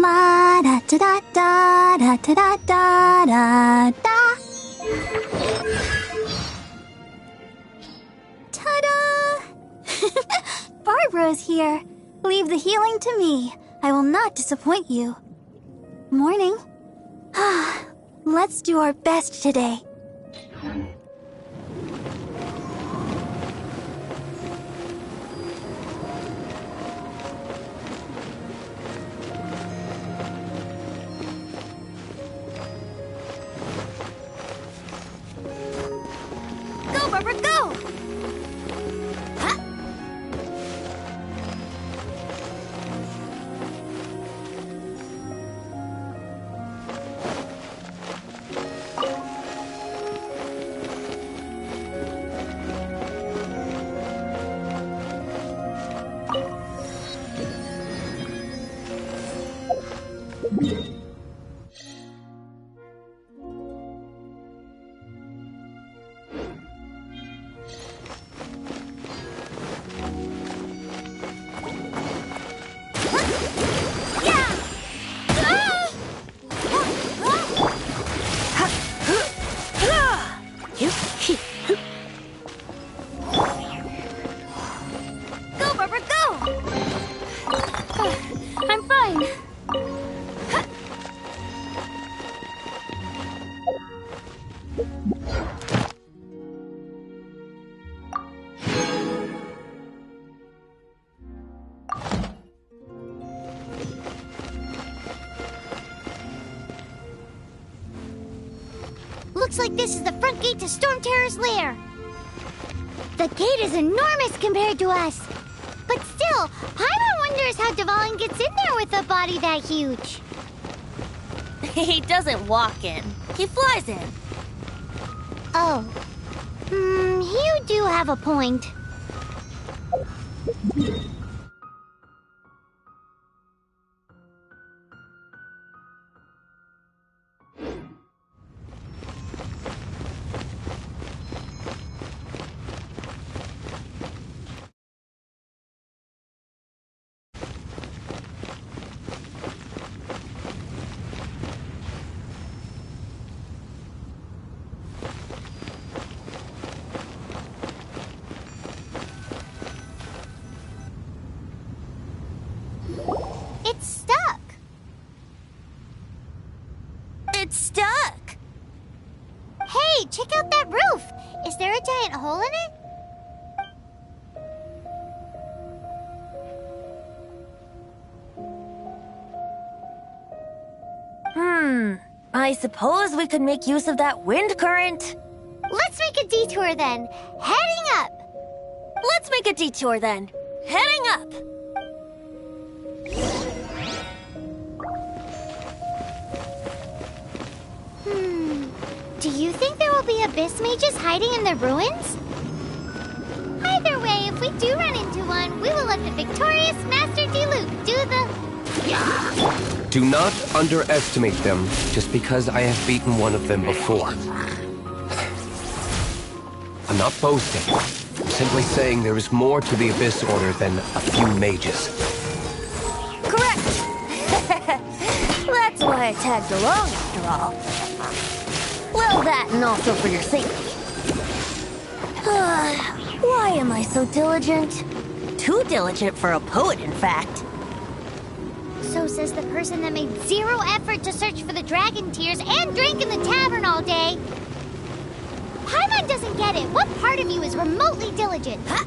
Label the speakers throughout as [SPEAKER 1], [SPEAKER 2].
[SPEAKER 1] La da da da da da da da da da. Ta-da! Barbara's here. Leave the healing to me. I will not disappoint you. Morning. Let's do our best today. Go, Barbara, go! Huh? Go, Barbara, go! I'm fine. Looks like this is the front gate to Storm Terror's lair. The gate is enormous compared to us. But still, Paimon wonders how Dvalin gets in there with a body that huge.
[SPEAKER 2] He doesn't walk in. He flies in.
[SPEAKER 1] Oh. You do have a point. It's stuck.
[SPEAKER 2] It's stuck.
[SPEAKER 1] Hey, check out that roof. Is there a giant hole in it?
[SPEAKER 2] I suppose we could make use of that wind current.
[SPEAKER 1] Let's make a detour then. Heading up.
[SPEAKER 2] Let's make a detour then. Heading up.
[SPEAKER 1] Do you think there will be abyss mages hiding in the ruins? Either way, if we do run into one, we will let the victorious Master Diluc do the...
[SPEAKER 3] Do not underestimate them just because I have beaten one of them before. I'm not boasting. I'm simply saying there is more to the Abyss Order than a few mages.
[SPEAKER 2] Correct. That's why I tagged along after all. Well, that and also for your safety. Why am I so diligent? Too diligent for a poet, in fact.
[SPEAKER 1] So says the person that made zero effort to search for the dragon tears and drank in the tavern all day. Paimon doesn't get it. What part of you is remotely diligent? Huh?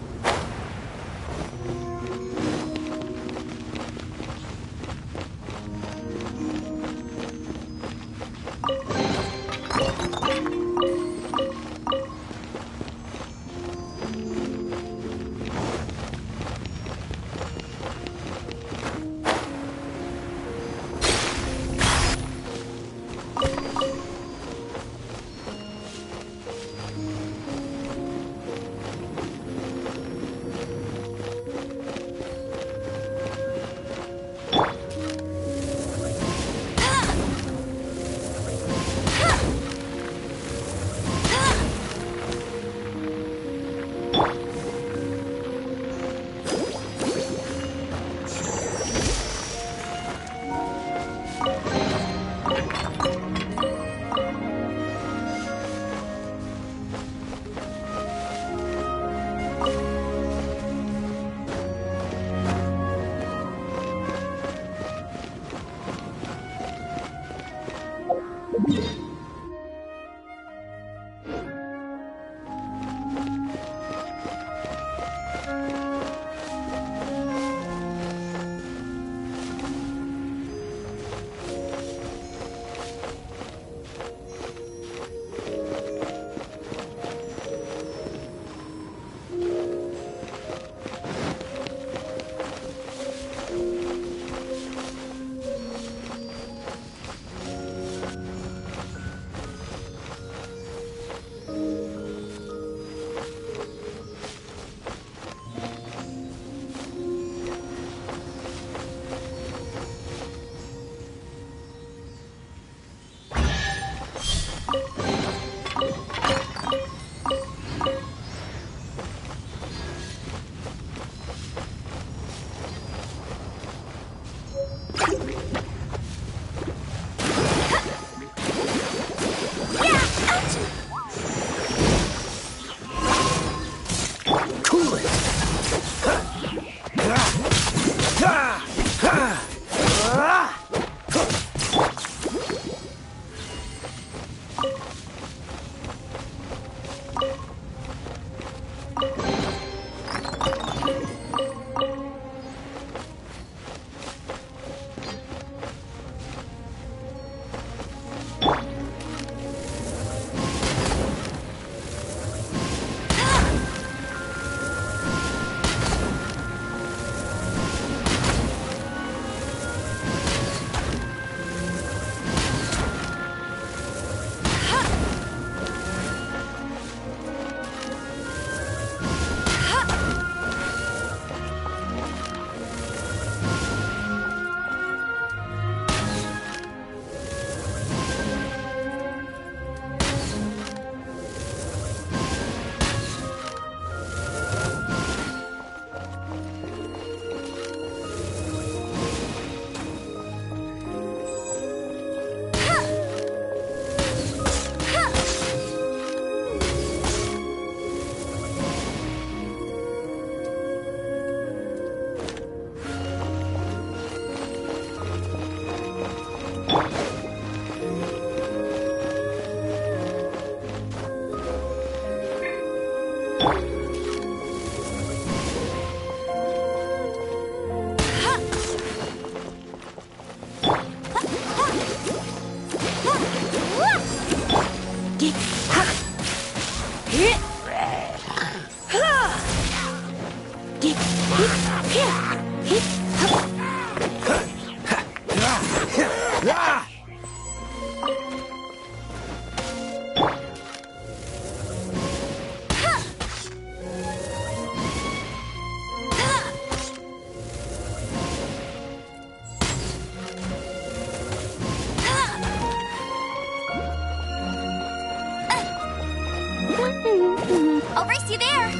[SPEAKER 1] I'll race you there!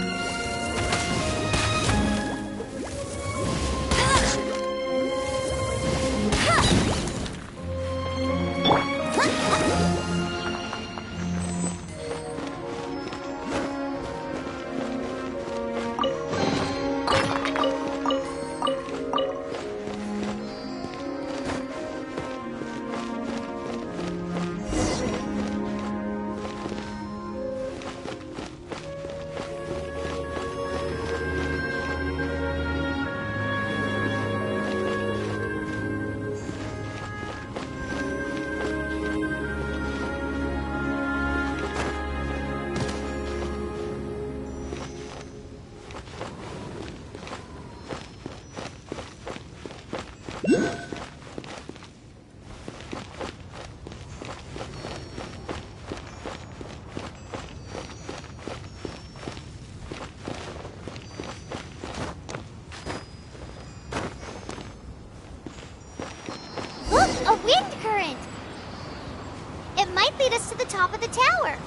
[SPEAKER 1] Look, a wind current! It might lead us to the top of the tower.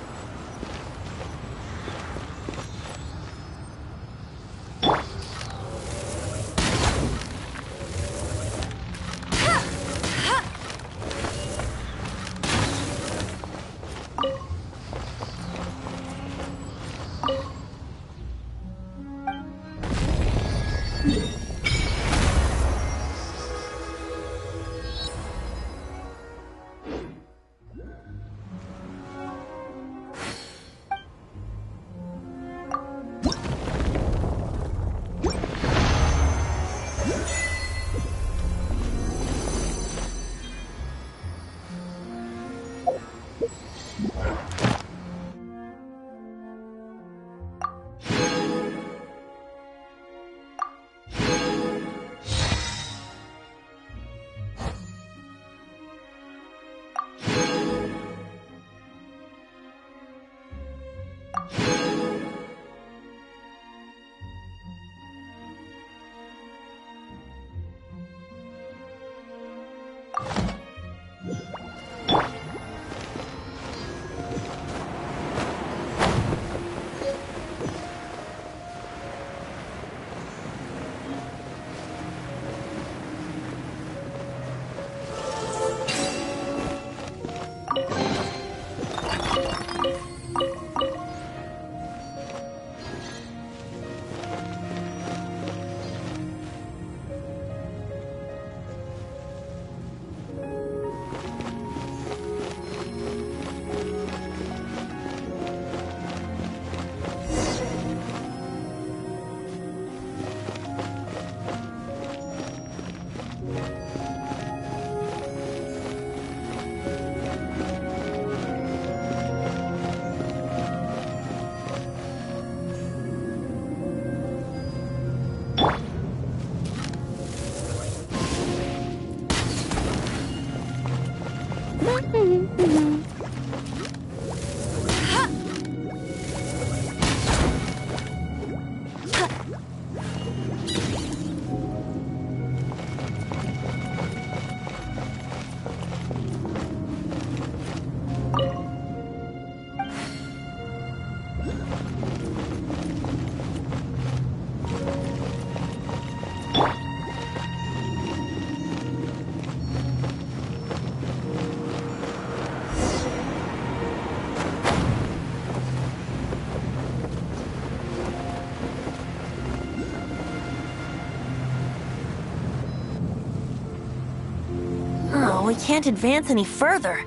[SPEAKER 2] we can't advance any further.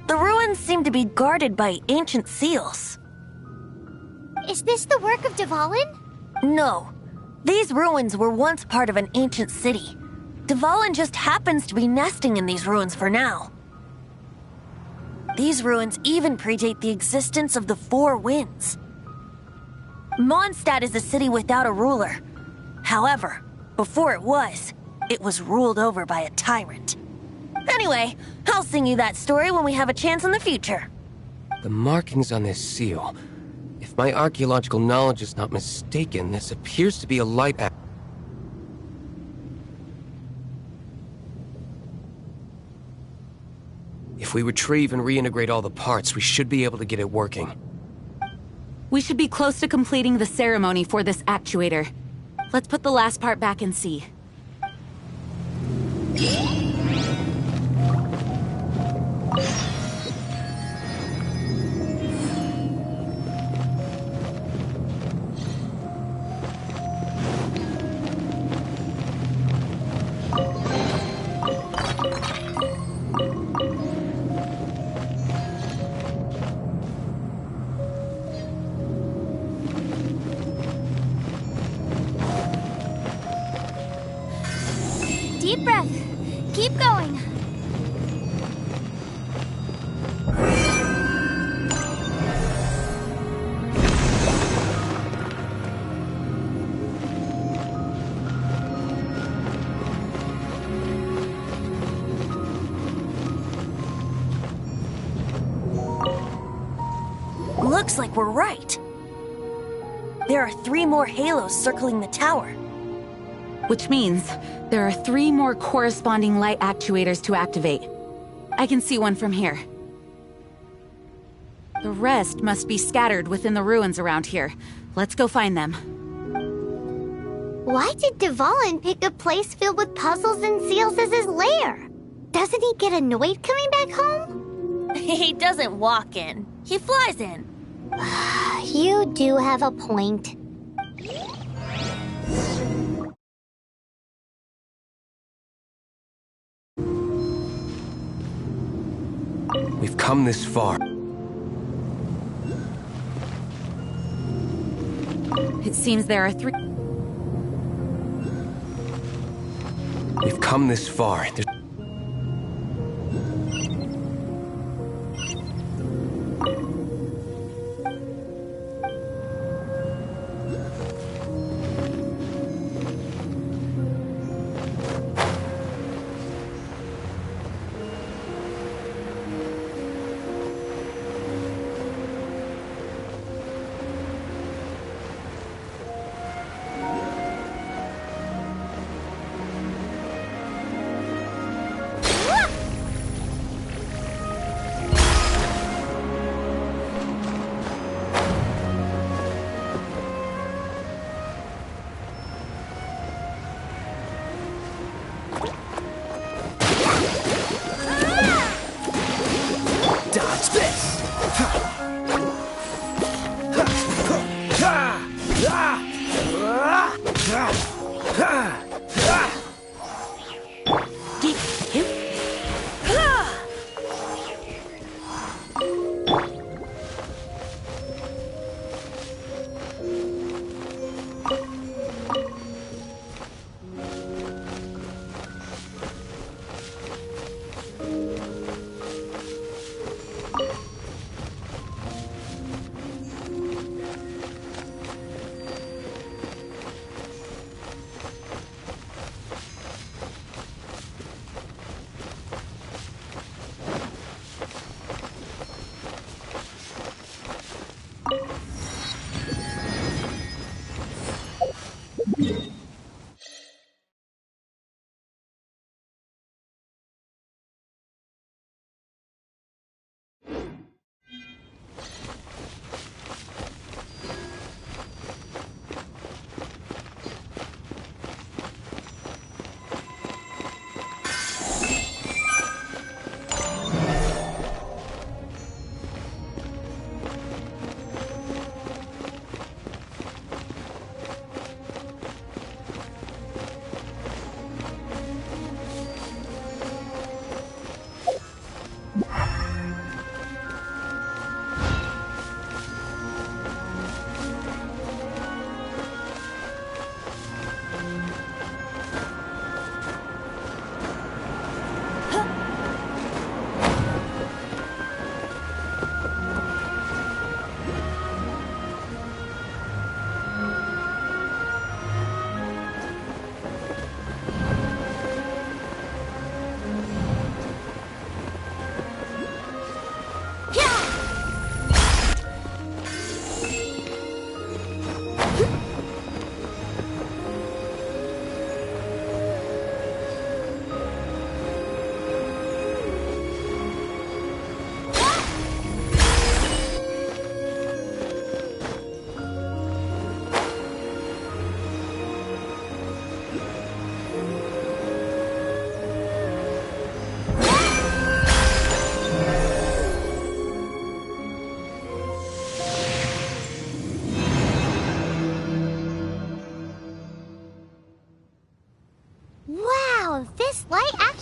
[SPEAKER 2] The ruins seem to be guarded by ancient seals.
[SPEAKER 1] Is this the work of Dvalin?
[SPEAKER 2] No. These ruins were once part of an ancient city. Dvalin just happens to be nesting in these ruins for now. These ruins even predate the existence of the Four Winds. Mondstadt is a city without a ruler. However, before it was ruled over by a tyrant. Anyway, I'll sing you that story when we have a chance in the future.
[SPEAKER 3] The markings on this seal. If my archaeological knowledge is not mistaken, this appears to be a light act. If we retrieve and reintegrate all the parts, we should be able to get it working.
[SPEAKER 4] We should be close to completing the ceremony for this actuator. Let's put the last part back and see.
[SPEAKER 1] Deep breath. Keep going.
[SPEAKER 2] Looks like we're right. There are 3 more halos circling the tower.
[SPEAKER 4] Which means there are 3 more corresponding light actuators to activate. I can see one from here. The rest must be scattered within the ruins around here. Let's go find them.
[SPEAKER 1] Why did Dvalin pick a place filled with puzzles and seals as his lair? Doesn't he get annoyed coming back home?
[SPEAKER 2] He doesn't walk in. He flies in.
[SPEAKER 1] You do have a point.
[SPEAKER 3] We've come this far.
[SPEAKER 4] It seems there are 3...
[SPEAKER 3] We've come this far.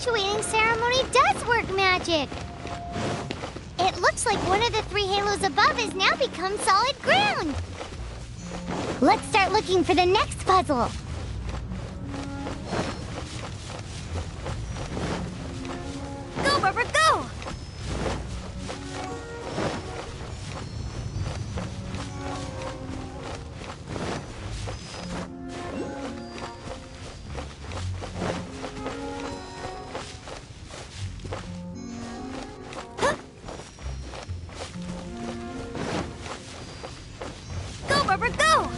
[SPEAKER 1] actuating ceremony does work magic. It looks like one of the 3 halos above has now become solid ground. Let's start looking for the next puzzle. Go, Barbara, go! Go, Barbara, go!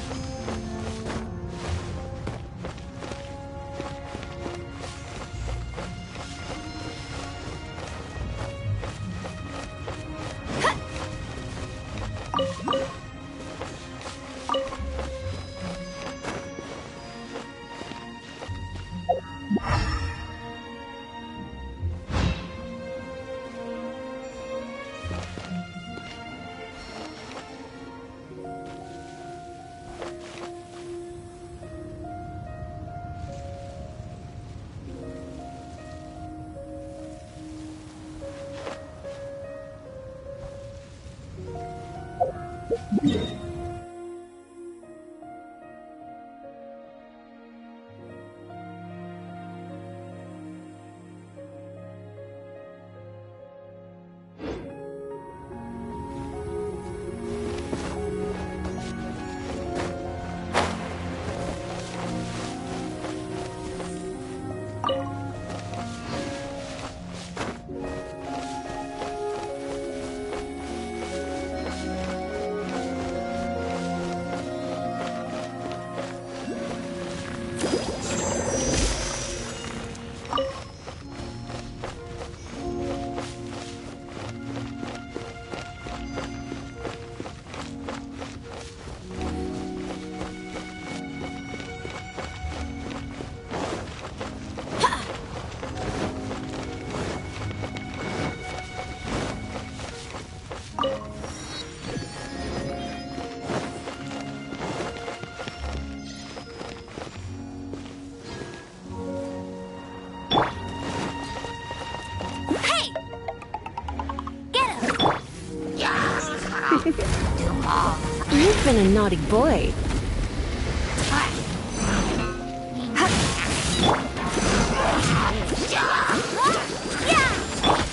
[SPEAKER 5] You've been a naughty boy.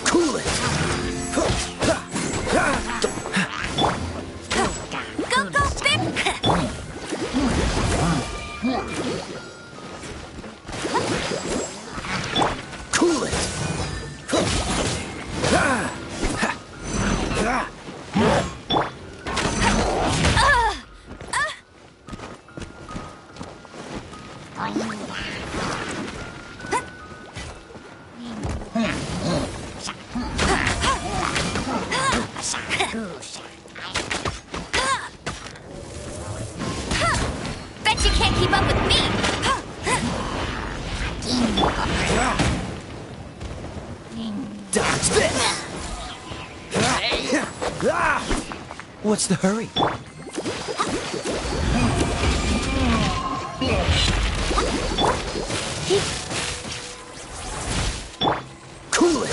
[SPEAKER 6] Cool it!
[SPEAKER 1] Go, go, Bip!
[SPEAKER 6] Cool it!
[SPEAKER 1] Bet you can't keep up with me!
[SPEAKER 6] Dodge this! What's the hurry? Cool it!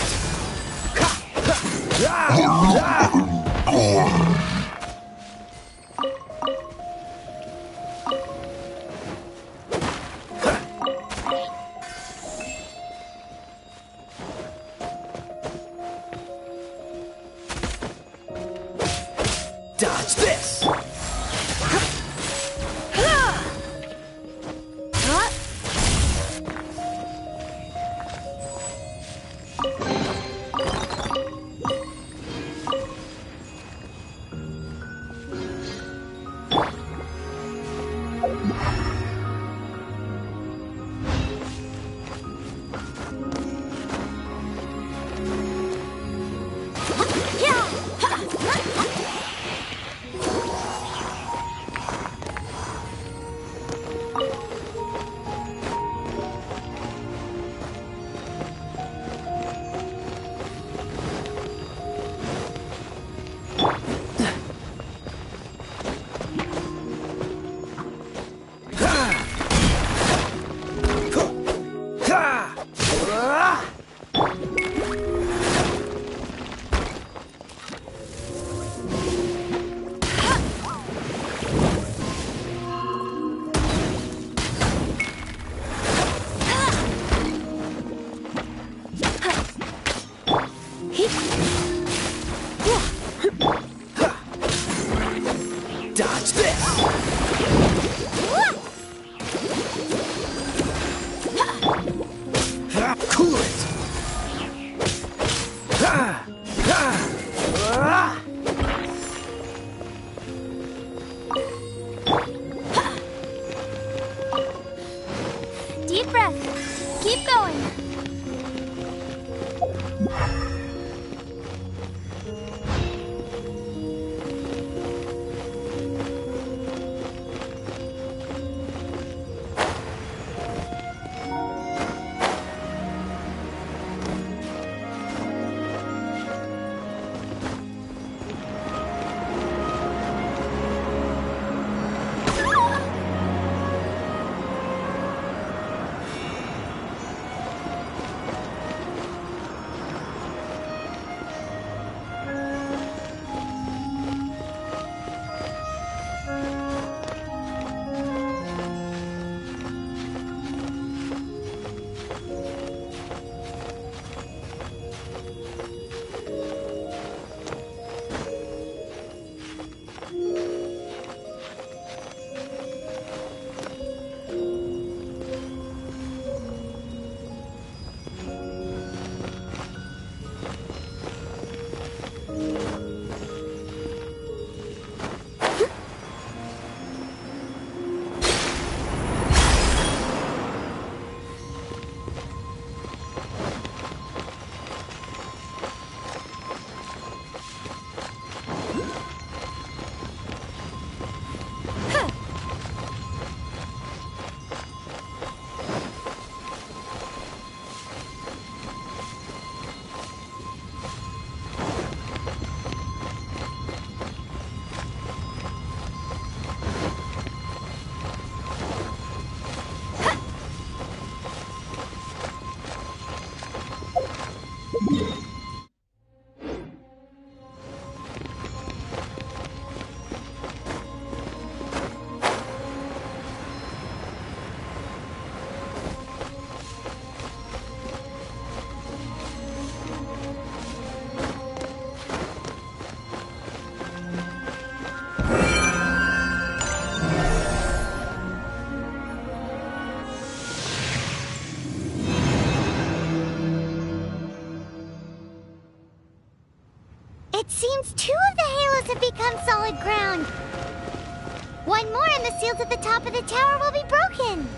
[SPEAKER 6] Dodge this! Cool it! Ah! Ah! Ah!
[SPEAKER 1] Deep breath. Keep going. It seems 2 of the halos have become solid ground. One more and the seals at the top of the tower will be broken.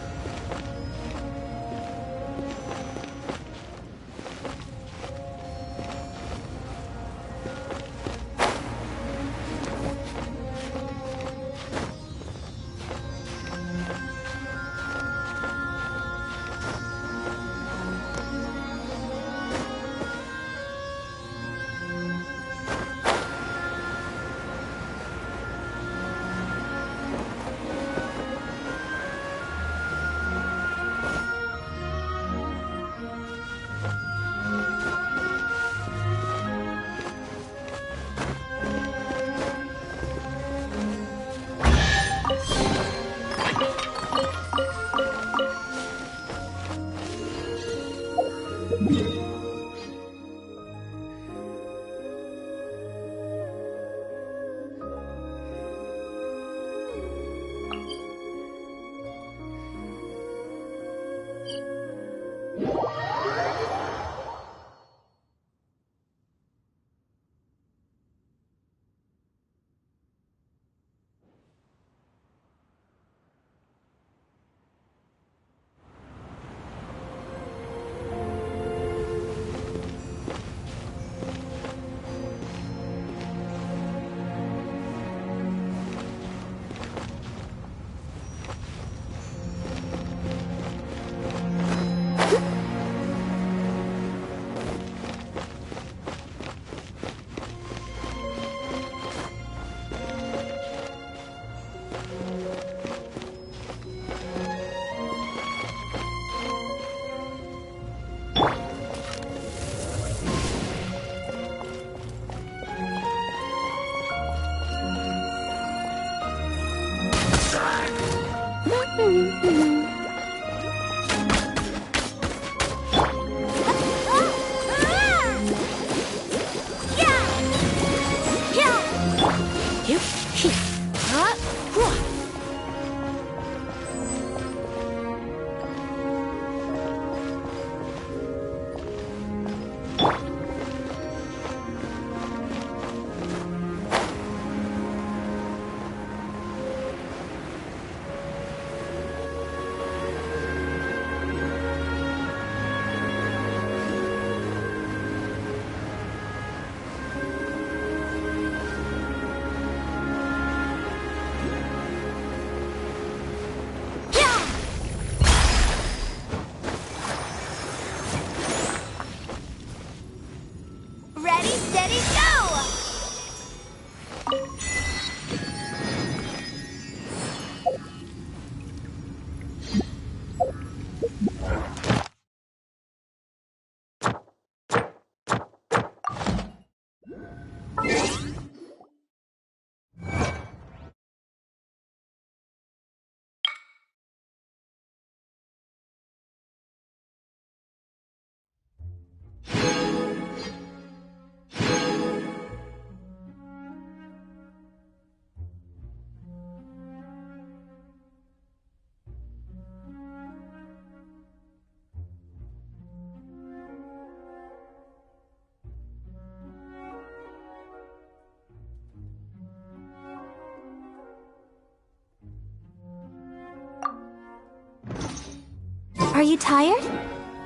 [SPEAKER 1] you tired?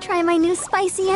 [SPEAKER 1] Try my new spicy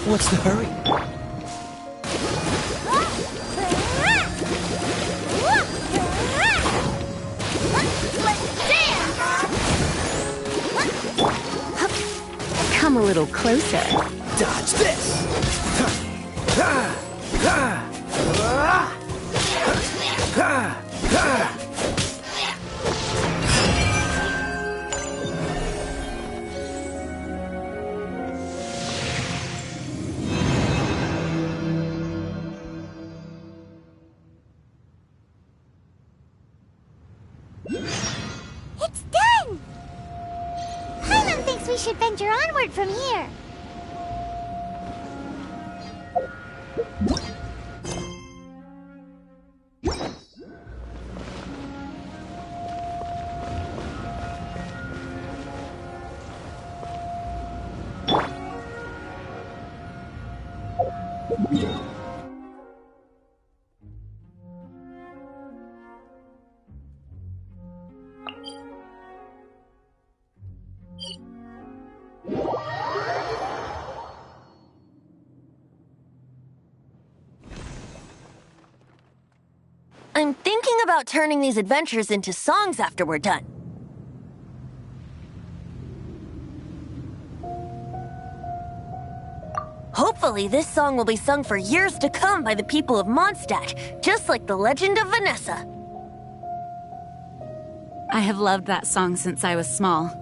[SPEAKER 6] What's the hurry?
[SPEAKER 5] Come a little closer.
[SPEAKER 6] Dodge this!
[SPEAKER 1] It's done! Paimon thinks we should venture onward from here.
[SPEAKER 2] I'm thinking about turning these adventures into songs after we're done. Hopefully, this song will be sung for years to come by the people of Mondstadt, just like the legend of Vanessa.
[SPEAKER 4] I have loved that song since I was small.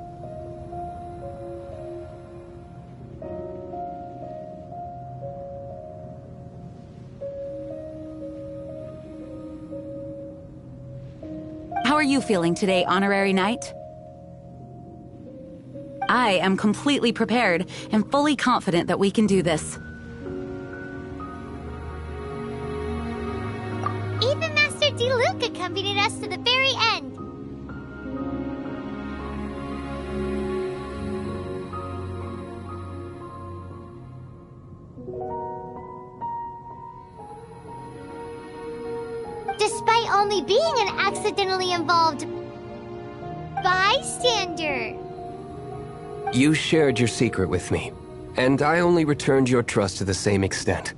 [SPEAKER 4] How are you feeling today, Honorary Knight? I am completely prepared and fully confident that we can do this.
[SPEAKER 1] Even Master Diluc accompanied us to the very end. Despite only being an accidentally involved bystander.
[SPEAKER 3] You shared your secret with me, and I only returned your trust to the same extent.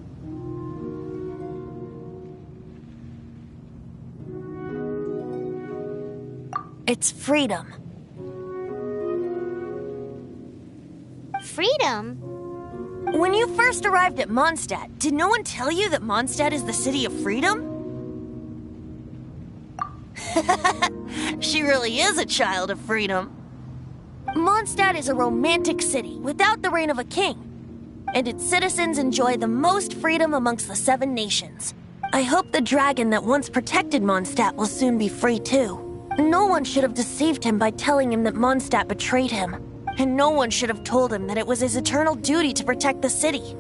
[SPEAKER 2] It's freedom.
[SPEAKER 1] Freedom?
[SPEAKER 2] When you first arrived at Mondstadt, did no one tell you that Mondstadt is the city of freedom? She really is a child of freedom. Mondstadt is a romantic city without the reign of a king, and its citizens enjoy the most freedom amongst the 7 nations. I hope the dragon that once protected Mondstadt will soon be free too. No one should have deceived him by telling him that Mondstadt betrayed him, and no one should have told him that it was his eternal duty to protect the city.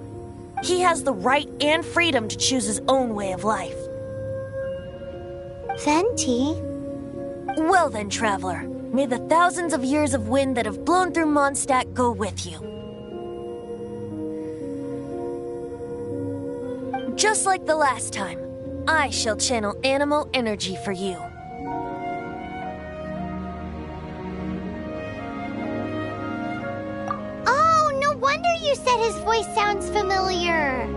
[SPEAKER 2] He has the right and freedom to choose his own way of life.
[SPEAKER 1] Venti?
[SPEAKER 2] Well then, traveler, may the thousands of years of wind that have blown through Mondstadt go with you. Just like the last time, I shall channel animal energy for you.
[SPEAKER 1] Oh, no wonder you said his voice sounds familiar.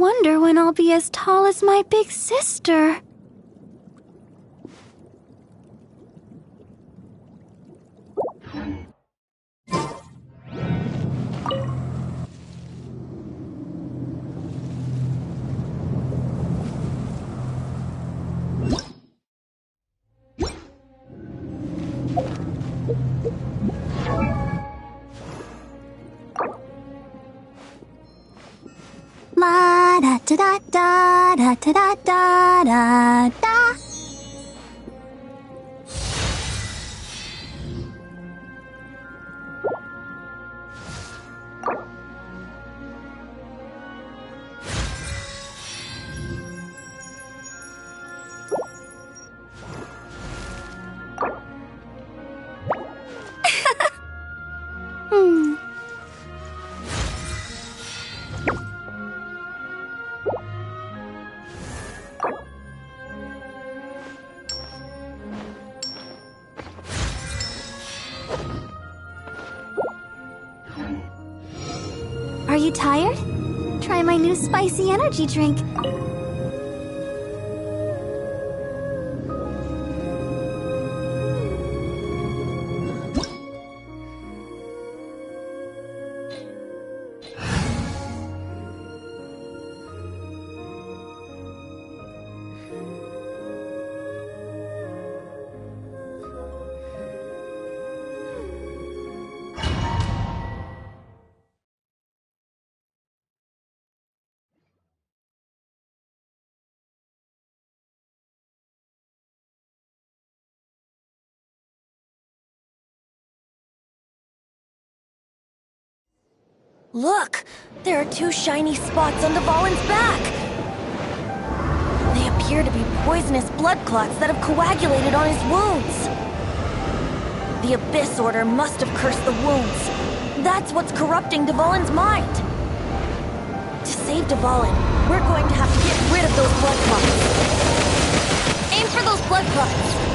[SPEAKER 7] wonder when I'll be as tall as my big sister. La da da da da da da da da da. Are you tired? Try my new spicy energy drink.
[SPEAKER 2] Look! There are two shiny spots on Dvalin's back! They appear to be poisonous blood clots that have coagulated on his wounds. The Abyss Order must have cursed the wounds. That's what's corrupting Dvalin's mind. To save Dvalin, we're going to have to get rid of those blood clots. Aim for those blood clots!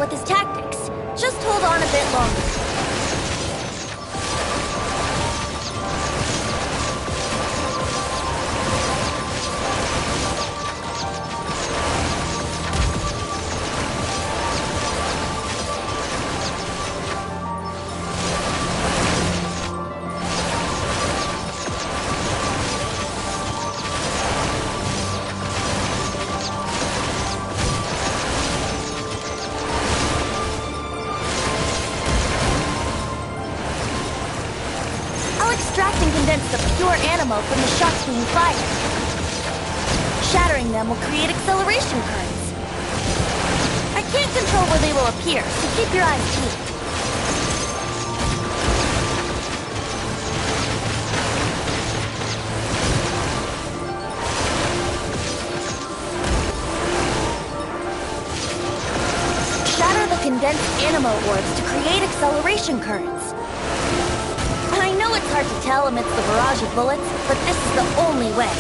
[SPEAKER 2] With his tactics. Just hold on a bit longer. Extract and condense the pure animo from the shots being fired. Shattering them will create acceleration currents. I can't control where they will appear, so keep your eyes peeled. Shatter the condensed animo orbs to create acceleration currents. I know it's hard to tell amidst the barrage of bullets, but this is the only way.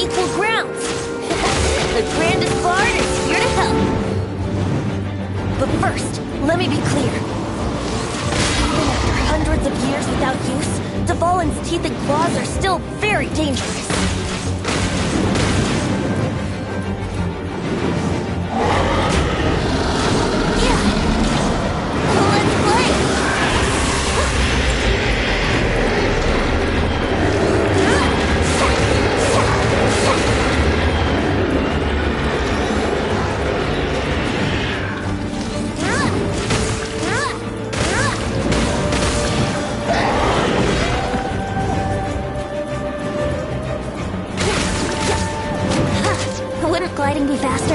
[SPEAKER 2] equal grounds. The grandest bard is here to help. But first, let me be clear. Even after hundreds of years without use, Dvalin's teeth and claws are still very dangerous. Yeah. Let's play. Wouldn't gliding be faster?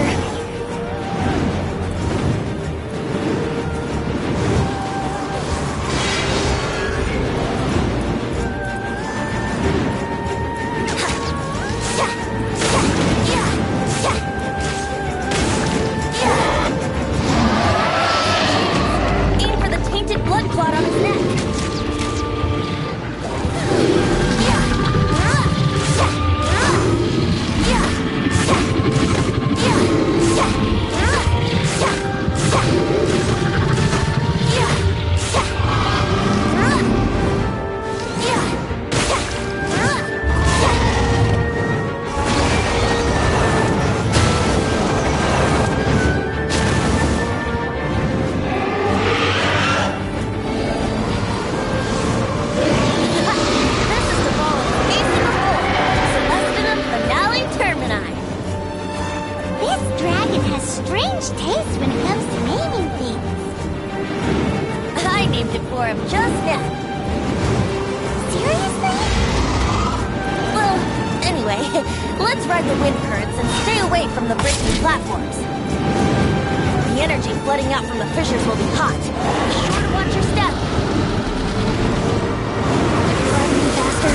[SPEAKER 2] Aim for the tainted blood clot on his neck.
[SPEAKER 1] This dragon has strange taste when it comes to naming things.
[SPEAKER 2] I named it for him just now.
[SPEAKER 1] Seriously?
[SPEAKER 2] Well, anyway, let's ride the wind currents and stay away from the breaking platforms. The energy flooding out from the fissures will be hot. Be sure to watch your step. Gliding faster.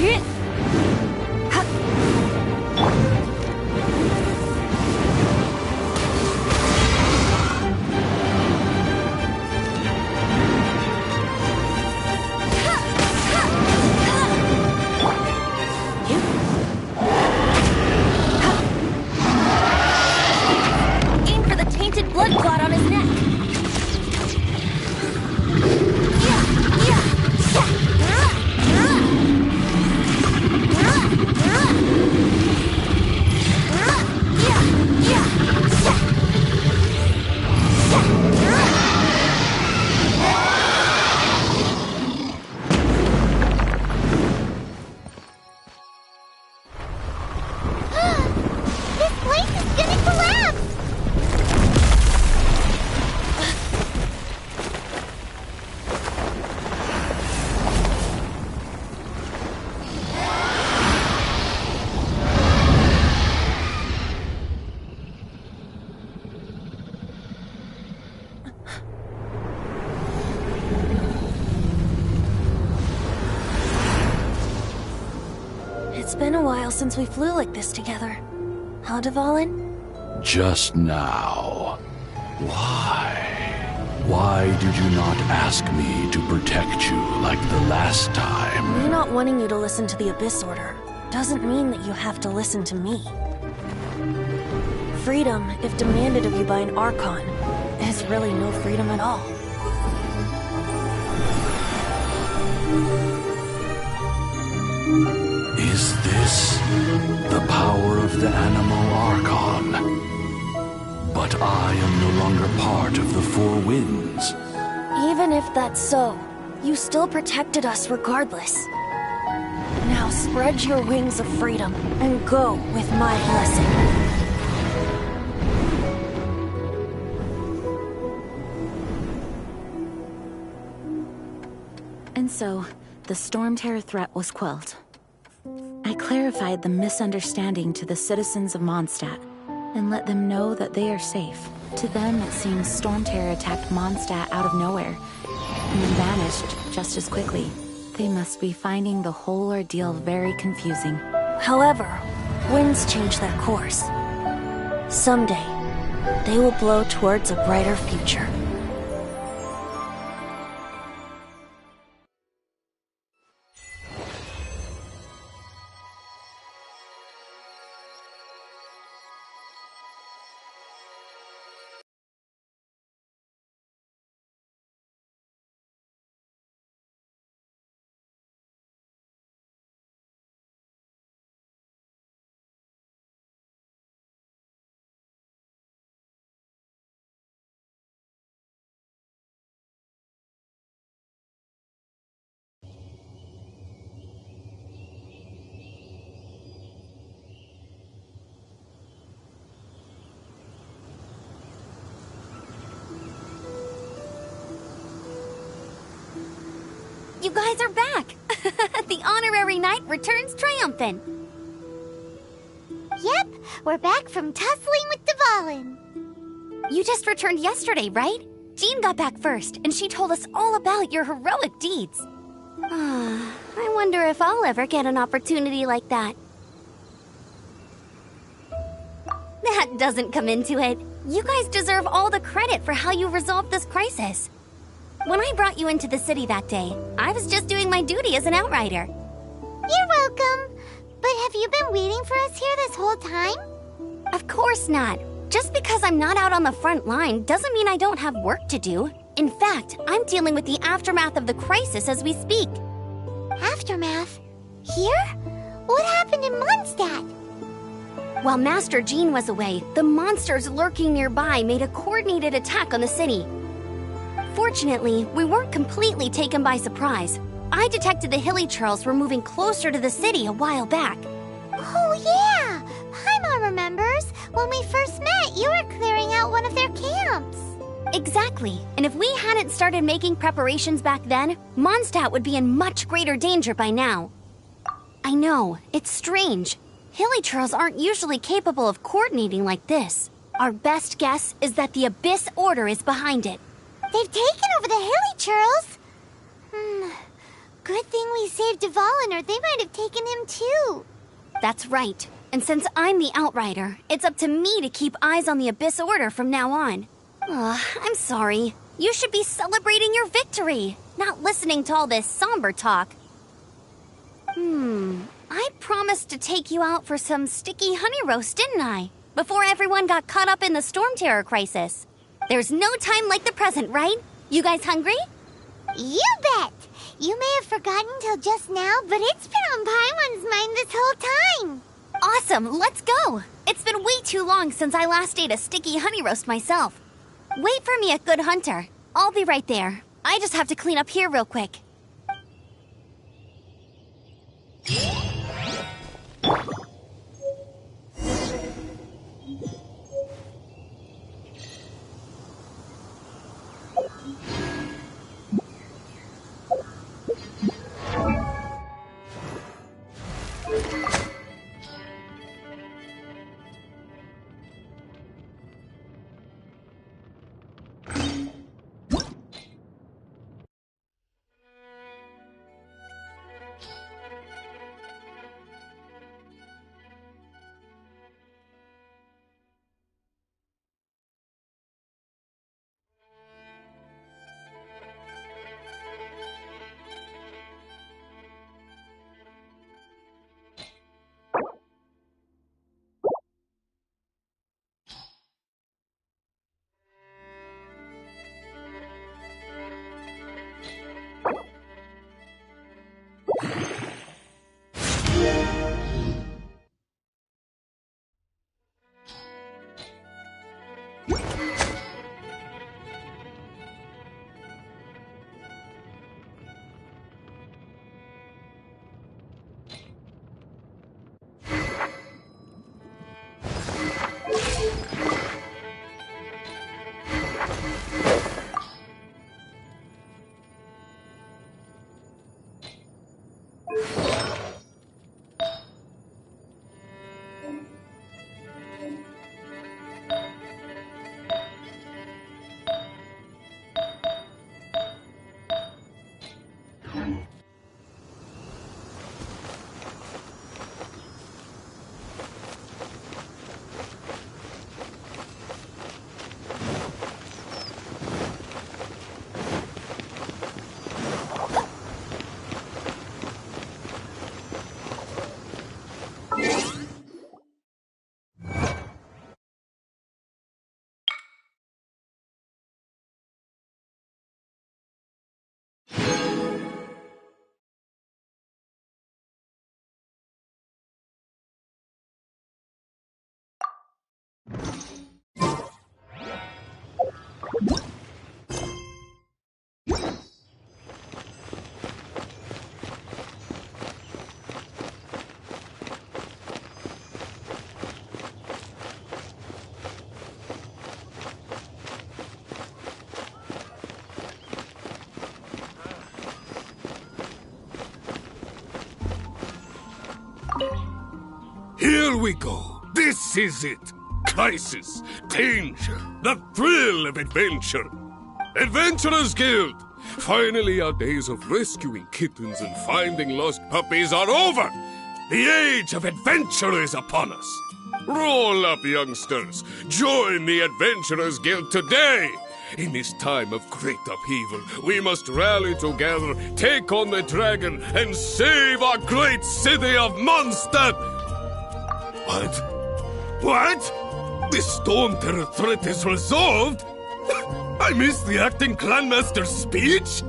[SPEAKER 2] Aim for the tainted blood clot on his neck.
[SPEAKER 1] This place is gonna collapse!
[SPEAKER 2] It's been a while since we flew like this together. Huh, Dvalin?
[SPEAKER 8] Just now. Why? Why did you not ask me to protect you like the last time?
[SPEAKER 2] Me not wanting you to listen to the Abyss Order doesn't mean that you have to listen to me. Freedom, if demanded of you by an Archon, is really no freedom at all.
[SPEAKER 8] Is this the power of the Animal Archon? But I am no longer part of the Four Winds.
[SPEAKER 2] Even if that's so, you still protected us regardless. Now spread your wings of freedom and go with my blessing.
[SPEAKER 4] And so, the Storm Terror threat was quelled. I clarified the misunderstanding to the citizens of Mondstadt, and let them know that they are safe. To them, it seems Storm Terror attacked Mondstadt out of nowhere, and then vanished just as quickly. They must be finding the whole ordeal very confusing.
[SPEAKER 2] However, winds change their course. Someday, they will blow towards a brighter future.
[SPEAKER 9] You guys are back! The honorary knight returns triumphant.
[SPEAKER 1] Yep, we're back from tussling with Dvalin.
[SPEAKER 9] You just returned yesterday, right? Jean got back first, and she told us all about your heroic deeds. I wonder if I'll ever get an opportunity like that. That doesn't come into it. You guys deserve all the credit for how you resolved this crisis. When I brought you into the city that day, I was just doing my duty as an outrider.
[SPEAKER 1] You're welcome. But have you been waiting for us here this whole time?
[SPEAKER 9] Of course not. Just because I'm not out on the front line doesn't mean I don't have work to do. In fact, I'm dealing with the aftermath of the crisis as we speak.
[SPEAKER 1] Aftermath? Here? What happened in Mondstadt?
[SPEAKER 9] While Master Jean was away, the monsters lurking nearby made a coordinated attack on the city. Fortunately, we weren't completely taken by surprise. I detected the Hilly Churls were moving closer to the city a while back.
[SPEAKER 1] Oh yeah! Paimon remembers. When we first met, you were clearing out one of their camps.
[SPEAKER 9] Exactly. And if we hadn't started making preparations back then, Mondstadt would be in much greater danger by now. I know, it's strange. Hilly Churls aren't usually capable of coordinating like this. Our best guess is that the Abyss Order is behind it.
[SPEAKER 1] They've taken over the Hilly Churls? Good thing we saved Dvalin, or they might have taken him too.
[SPEAKER 9] That's right. And since I'm the Outrider, it's up to me to keep eyes on the Abyss Order from now on. I'm sorry. You should be celebrating your victory, not listening to all this somber talk. I promised to take you out for some sticky honey roast, didn't I? Before everyone got caught up in the Storm Terror crisis. There's no time like the present, right? You guys hungry?
[SPEAKER 1] You bet! You may have forgotten till just now, but it's been on Paimon's mind this whole time.
[SPEAKER 9] Awesome, let's go! It's been way too long since I last ate a sticky honey roast myself. Wait for me at Good Hunter. I'll be right there. I just have to clean up here real quick.
[SPEAKER 10] Here we go. This is it. Crisis, danger, the thrill of adventure. Adventurers Guild! Finally, our days of rescuing kittens and finding lost puppies are over. The age of adventure is upon us. Roll up, youngsters. Join the Adventurers Guild today. In this time of great upheaval, we must rally together, take on the dragon, and save our great city of Mondstadt. What? What? The Storm Terror threat is resolved? I missed the acting clanmaster's speech?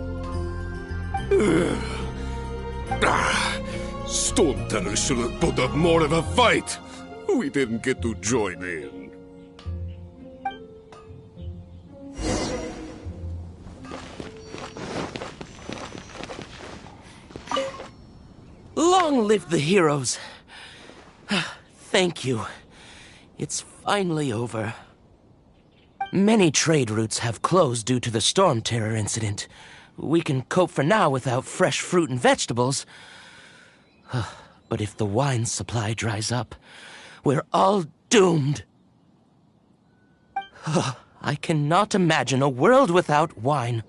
[SPEAKER 10] Storm Terror should have put up more of a fight. We didn't get to join in.
[SPEAKER 6] Long live the heroes. Thank you. It's finally over. Many trade routes have closed due to the Storm Terror incident. We can cope for now without fresh fruit and vegetables. But if the wine supply dries up, we're all doomed. I cannot imagine a world without wine.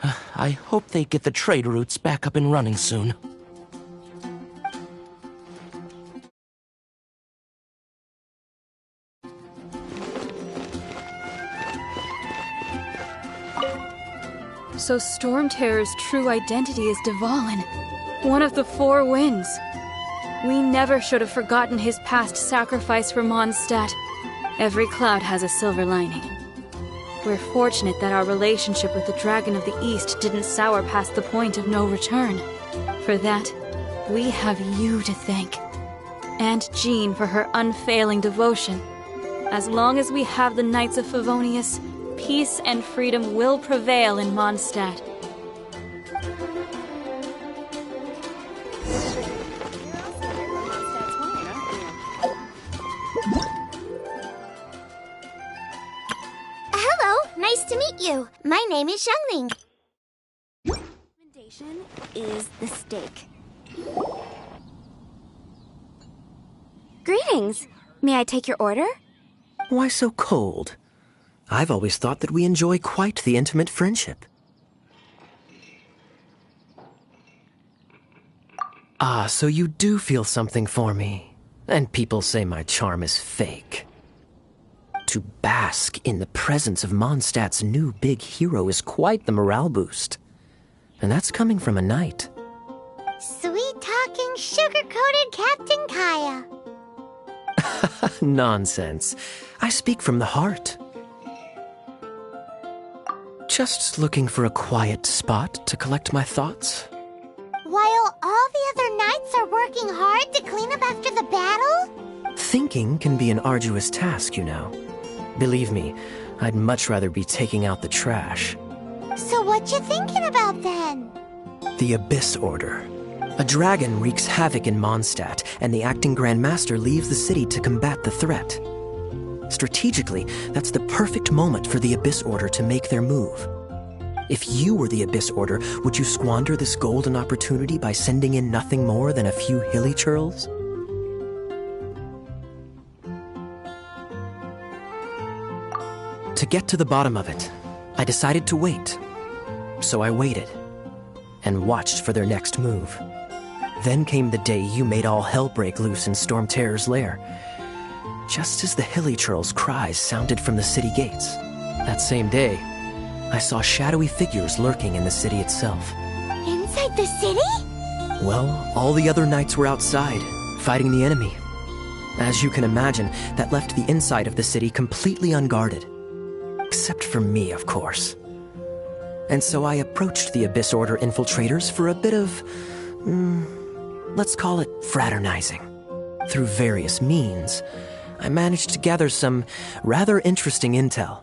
[SPEAKER 6] I hope they get the trade routes back up and running soon.
[SPEAKER 11] So Storm Terror's true identity is Dvalin, one of the Four Winds. We never should have forgotten his past sacrifice for Mondstadt. Every cloud has a silver lining. We're fortunate that our relationship with the Dragon of the East didn't sour past the point of no return. For that, we have you to thank. And Jean for her unfailing devotion. As long as we have the Knights of Favonius, peace and freedom will prevail in Mondstadt.
[SPEAKER 1] Hello, nice to meet you. My name is Xiangling.
[SPEAKER 9] Recommendation is the steak. Greetings. May I take your order?
[SPEAKER 12] Why so cold? I've always thought that we enjoy quite the intimate friendship. Ah, so you do feel something for me. And people say my charm is fake. To bask in the presence of Mondstadt's new big hero is quite the morale boost. And that's coming from a knight.
[SPEAKER 1] Sweet-talking, sugar-coated Captain Kaya.
[SPEAKER 12] Nonsense. I speak from the heart. Just looking for a quiet spot to collect my thoughts.
[SPEAKER 1] While all the other knights are working hard to clean up after the battle?
[SPEAKER 12] Thinking can be an arduous task, you know. Believe me, I'd much rather be taking out the trash.
[SPEAKER 1] So what you thinking about then?
[SPEAKER 12] The Abyss Order. A dragon wreaks havoc in Mondstadt, and the acting Grand Master leaves the city to combat the threat. Strategically, that's the perfect moment for the Abyss Order to make their move. If you were the Abyss Order, would you squander this golden opportunity by sending in nothing more than a few hilly churls? To get to the bottom of it, I decided to wait. So I waited, and watched for their next move. Then came the day you made all hell break loose in Storm Terror's lair. Just as the hilly churl's cries sounded from the city gates. That same day, I saw shadowy figures lurking in the city itself.
[SPEAKER 1] Inside the city?
[SPEAKER 12] Well, all the other knights were outside, fighting the enemy. As you can imagine, that left the inside of the city completely unguarded. Except for me, of course. And so I approached the Abyss Order infiltrators for a bit of, let's call it fraternizing. Through various means, I managed to gather some rather interesting intel.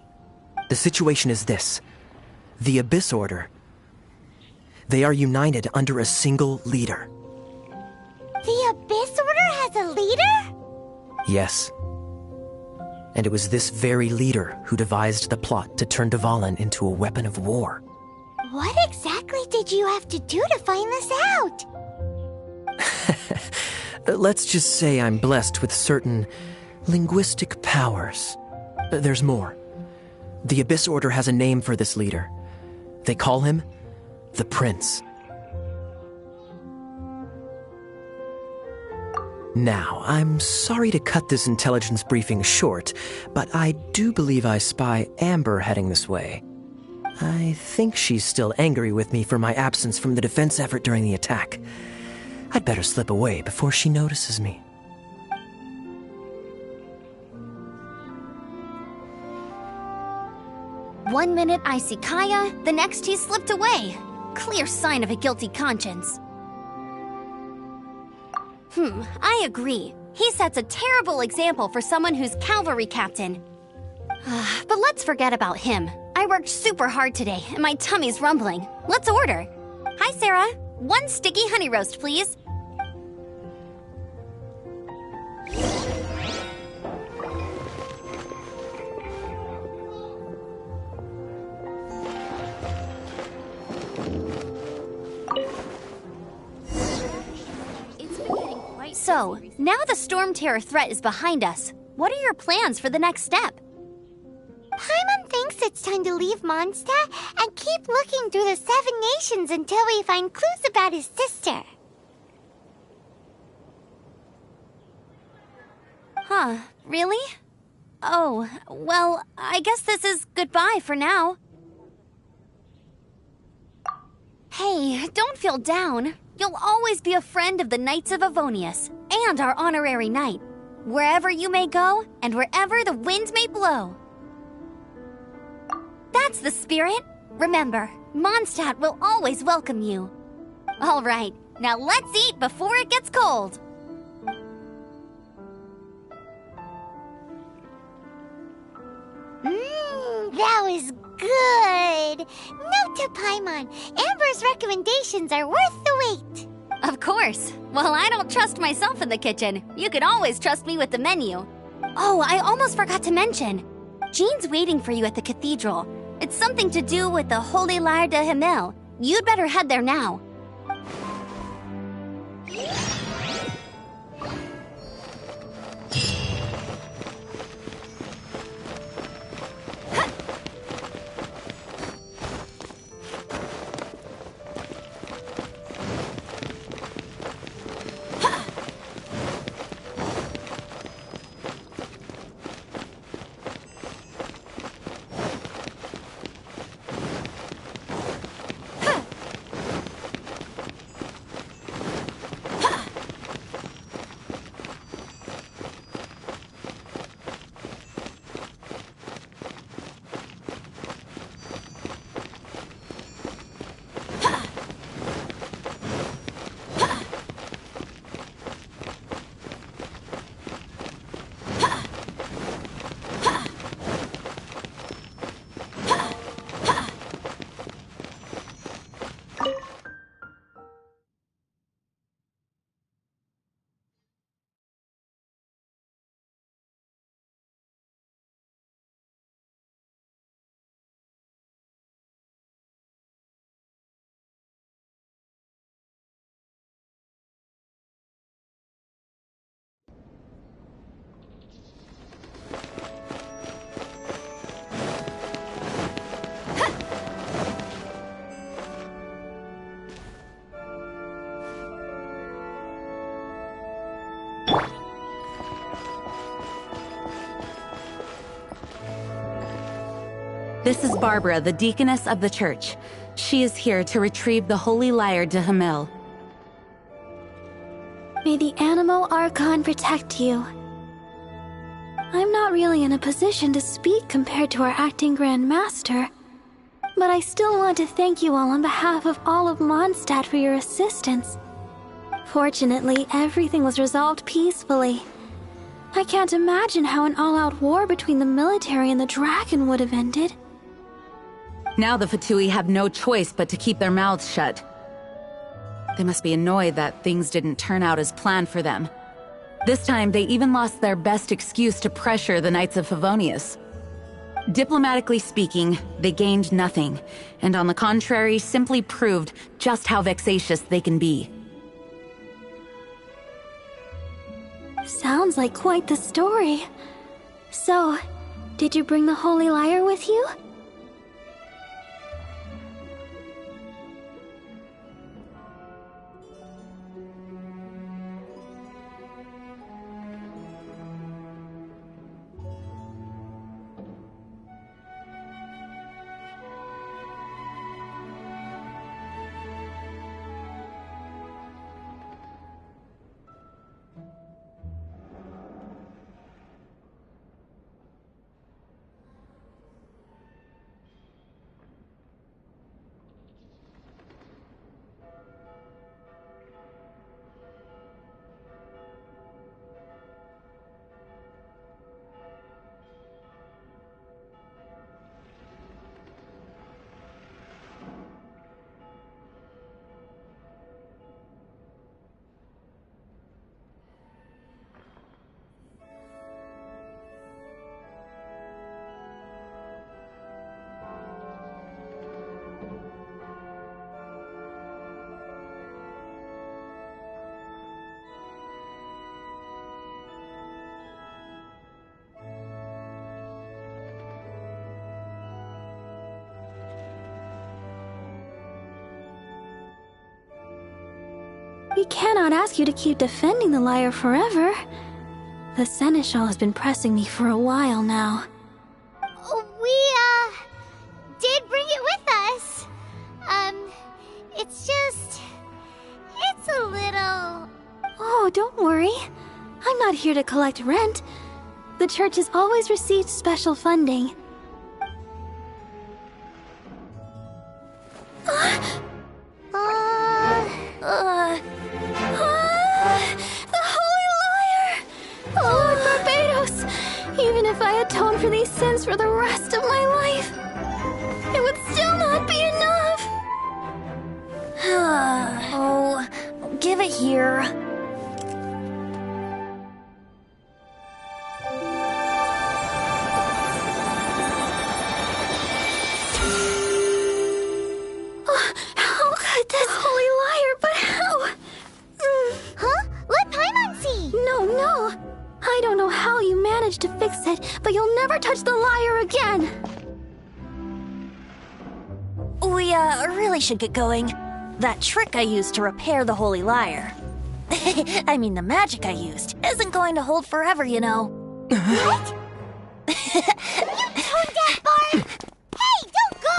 [SPEAKER 12] The situation is this. The Abyss Order. They are united under a single leader.
[SPEAKER 1] The Abyss Order has a leader?
[SPEAKER 12] Yes. And it was this very leader who devised the plot to turn Dvalin into a weapon of war.
[SPEAKER 1] What exactly did you have to do to find this out?
[SPEAKER 12] Let's just say I'm blessed with certain linguistic powers. There's more. The Abyss Order has a name for this leader. They call him the Prince. Now, I'm sorry to cut this intelligence briefing short, but I do believe I spy Amber heading this way. I think she's still angry with me for my absence from the defense effort during the attack. I'd better slip away before she notices me.
[SPEAKER 9] One minute I see Kaya, the next he slipped away. Clear sign of a guilty conscience. I agree. He sets a terrible example for someone who's cavalry captain. But let's forget about him. I worked super hard today, and my tummy's rumbling. Let's order. Hi, Sarah. 1 sticky honey roast, please. So, now the Storm Terror threat is behind us. What are your plans for the next step?
[SPEAKER 1] Paimon thinks it's time to leave Mondstadt and keep looking through the 7 nations until we find clues about his sister.
[SPEAKER 9] Huh, really? Oh, well, I guess this is goodbye for now. Hey, don't feel down. You'll always be a friend of the Knights of Avonius, and our honorary knight. Wherever you may go, and wherever the winds may blow. That's the spirit. Remember, Mondstadt will always welcome you. All right, now let's eat before it gets cold.
[SPEAKER 1] That was good. Note to Paimon, Amber's recommendations are worth the wait.
[SPEAKER 9] Of course. Well, I don't trust myself in the kitchen. You can always trust me with the menu. Oh, I almost forgot to mention. Jean's waiting for you at the cathedral. It's something to do with the Holy Lyre de Himmel. You'd better head there now.
[SPEAKER 4] This is Barbara, the deaconess of the church. She is here to retrieve the Holy Lyre de Himmel.
[SPEAKER 7] May the Animo Archon protect you. I'm not really in a position to speak compared to our acting Grand Master, but I still want to thank you all on behalf of all of Mondstadt for your assistance. Fortunately, everything was resolved peacefully. I can't imagine how an all-out war between the military and the dragon would have ended.
[SPEAKER 4] Now the Fatui have no choice but to keep their mouths shut. They must be annoyed that things didn't turn out as planned for them. This time, they even lost their best excuse to pressure the Knights of Favonius. Diplomatically speaking, they gained nothing, and on the contrary, simply proved just how vexatious they can be.
[SPEAKER 7] Sounds like quite the story. So, did you bring the Holy Lyre with you? We cannot ask you to keep defending the lyre forever. The Seneschal has been pressing me for a while now.
[SPEAKER 1] We, did bring it with us. It's a little...
[SPEAKER 7] Oh, don't worry. I'm not here to collect rent. The church has always received special funding. The Holy Lyre! Oh, Lord Barbados! Even if I atone for these sins for the rest of my life, it would still not be enough!
[SPEAKER 2] Oh, give it here.
[SPEAKER 7] How could this Holy Lyre, but how?
[SPEAKER 1] Huh? Let Paimon see!
[SPEAKER 7] No. I don't know how you managed to fix it, but you'll never touch the lyre again!
[SPEAKER 2] We, really should get going. That trick I used to repair the Holy Lyre. I mean, the magic I used isn't going to hold forever, you know.
[SPEAKER 1] What? You tone-deaf bard! Hey, don't go!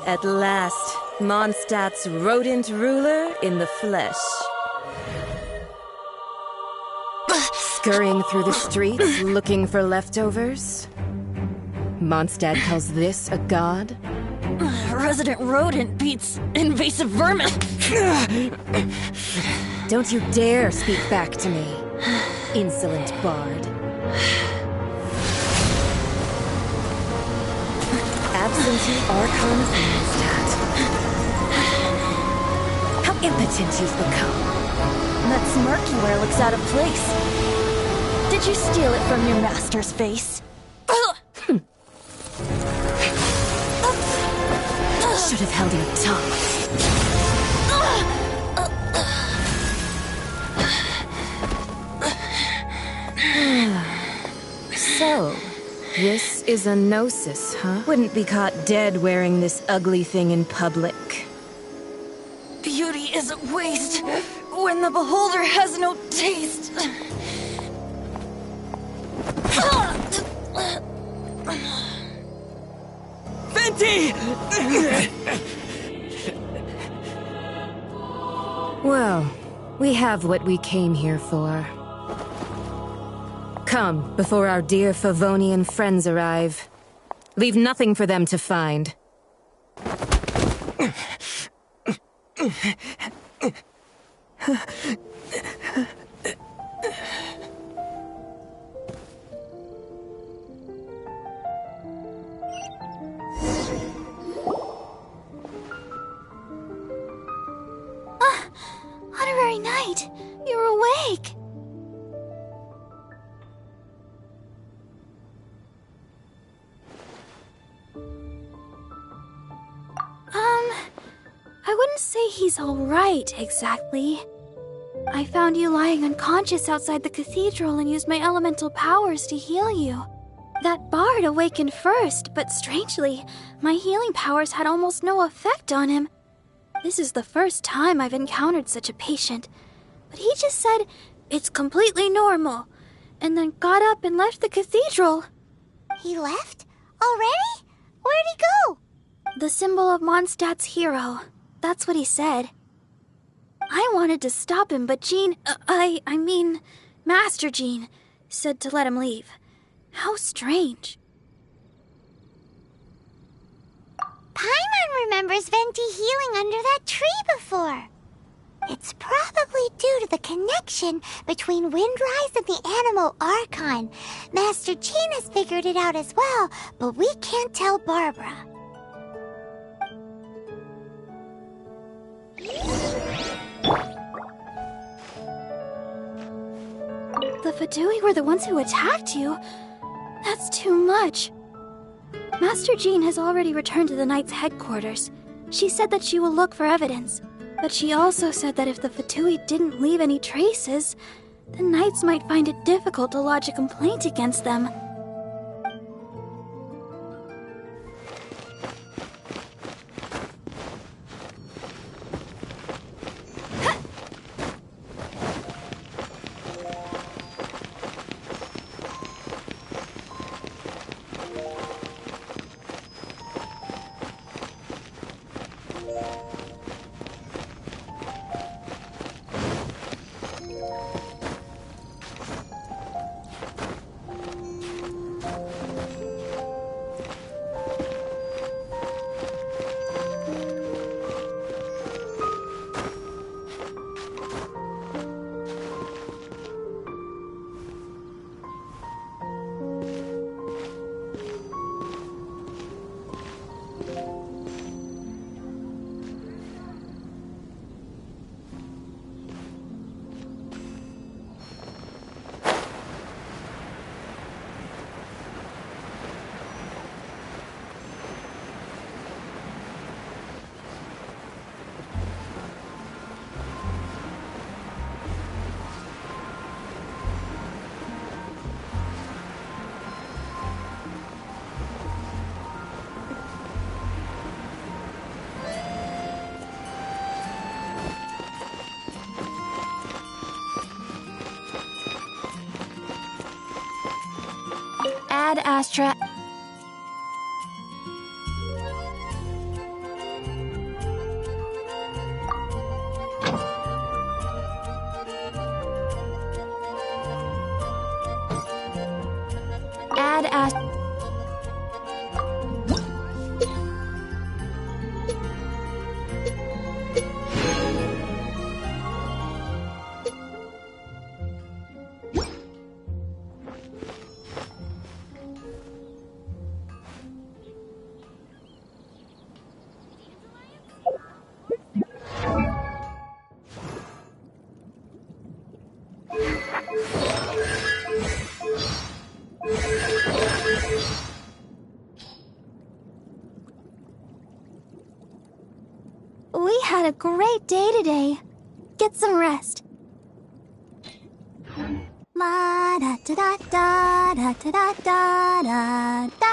[SPEAKER 5] At last, Mondstadt's rodent ruler in the flesh. Scurrying through the streets looking for leftovers? Mondstadt calls this a god?
[SPEAKER 2] Resident rodent beats invasive vermin.
[SPEAKER 5] Don't you dare speak back to me, insolent bard. Absentee Archon of Mondstadt. How impotent you've become.
[SPEAKER 2] That smirk you wear looks out of place. Did you steal it from your master's face?
[SPEAKER 5] Should have held your tongue. So, this is a gnosis, huh? Wouldn't be caught dead wearing this ugly thing in public.
[SPEAKER 2] Beauty is a waste when the beholder has no taste.
[SPEAKER 6] Venti!
[SPEAKER 5] Well, we have what we came here for. Come, before our dear Favonian friends arrive. Leave nothing for them to find.
[SPEAKER 7] Honorary Knight, you're awake! I wouldn't say he's alright, exactly. I found you lying unconscious outside the cathedral and used my elemental powers to heal you. That bard awakened first, but strangely, my healing powers had almost no effect on him. This is the first time I've encountered such a patient, but he just said, "It's completely normal," and then got up and left the cathedral.
[SPEAKER 1] He left? Already? Where'd he go?
[SPEAKER 7] The symbol of Mondstadt's hero. That's what he said. I wanted to stop him, but Master Jean, said to let him leave. How strange.
[SPEAKER 1] Paimon remembers Venti healing under that tree before. It's probably due to the connection between Windrise and the Animal Archon. Master Jean has figured it out as well, but we can't tell Barbara.
[SPEAKER 7] The Fatui were the ones who attacked you? That's too much. Master Jean has already returned to the Knight's headquarters. She said that she will look for evidence, but she also said that if the Fatui didn't leave any traces, the Knights might find it difficult to lodge a complaint against them.
[SPEAKER 2] Ad Astra. Ad Astra.
[SPEAKER 7] We had a great day today. Get some rest. La da da da da da da da da da.